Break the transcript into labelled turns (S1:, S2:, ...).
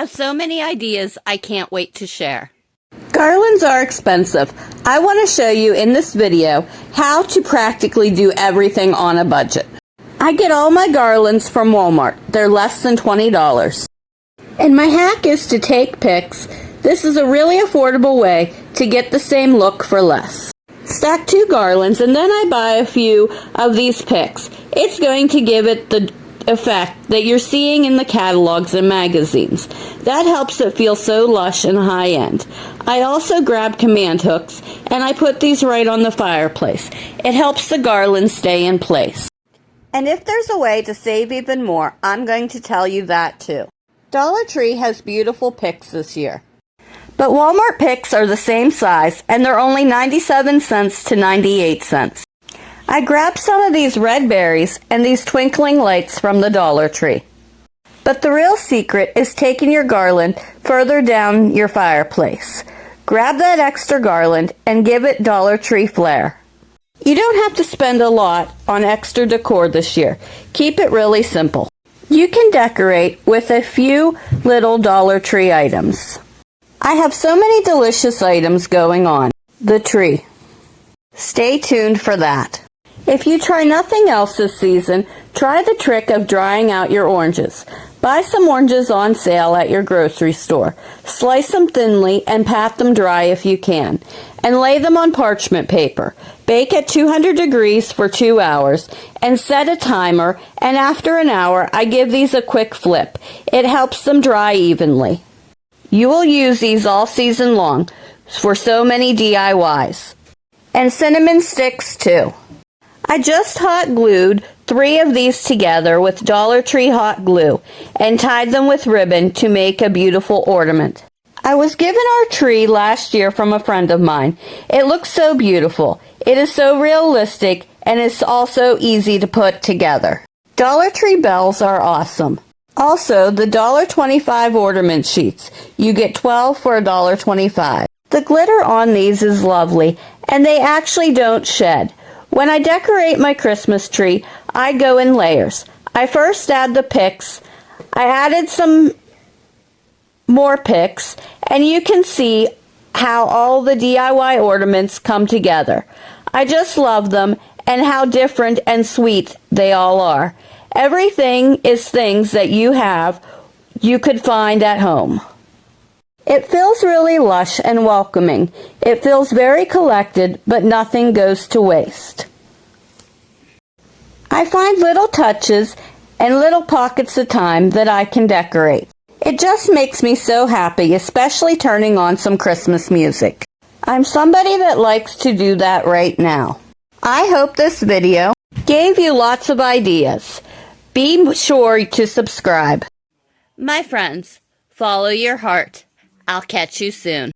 S1: have so many ideas I can't wait to share. Garlands are expensive. I want to show you in this video how to practically do everything on a budget. I get all my garlands from Walmart. They're less than $20. And my hack is to take picks. This is a really affordable way to get the same look for less. Stack 2 garlands and then I buy a few of these picks. It's going to give it the effect that you're seeing in the catalogs and magazines. That helps it feel so lush and high-end. I also grab command hooks and I put these right on the fireplace. It helps the garland stay in place. And if there's a way to save even more, I'm going to tell you that too. Dollar Tree has beautiful picks this year. But Walmart picks are the same size, and they're only 97 cents to 98 cents. I grabbed some of these red berries and these twinkling lights from the Dollar Tree. But the real secret is taking your garland further down your fireplace. Grab that extra garland and give it Dollar Tree flair. You don't have to spend a lot on extra decor this year. Keep it really simple. You can decorate with a few little Dollar Tree items. I have so many delicious items going on. The tree. Stay tuned for that. If you try nothing else this season, try the trick of drying out your oranges. Buy some oranges on sale at your grocery store. Slice them thinly and pat them dry if you can. And lay them on parchment paper. Bake at 200 degrees for 2 hours and set a timer, and after an hour I give these a quick flip. It helps them dry evenly. You will use these all season long for so many DIYs. And cinnamon sticks too. I just hot glued 3 of these together with Dollar Tree hot glue and tied them with ribbon to make a beautiful ornament. I was given our tree last year from a friend of mine. It looks so beautiful. It is so realistic and it's also easy to put together. Dollar Tree bells are awesome. Also, the $1.25 ornament sheets. You get 12 for $1.25. The glitter on these is lovely, and they actually don't shed. When I decorate my Christmas tree, I go in layers. I first add the picks. I added some more picks, and you can see how all the DIY ornaments come together. I just love them and how different and sweet they all are. Everything is things that you could find at home. It feels really lush and welcoming. It feels very collected, but nothing goes to waste. I find little touches and little pockets of time that I can decorate. It just makes me so happy, especially turning on some Christmas music. I'm somebody that likes to do that right now. I hope this video gave you lots of ideas. Be sure to subscribe. My friends, follow your heart. I'll catch you soon.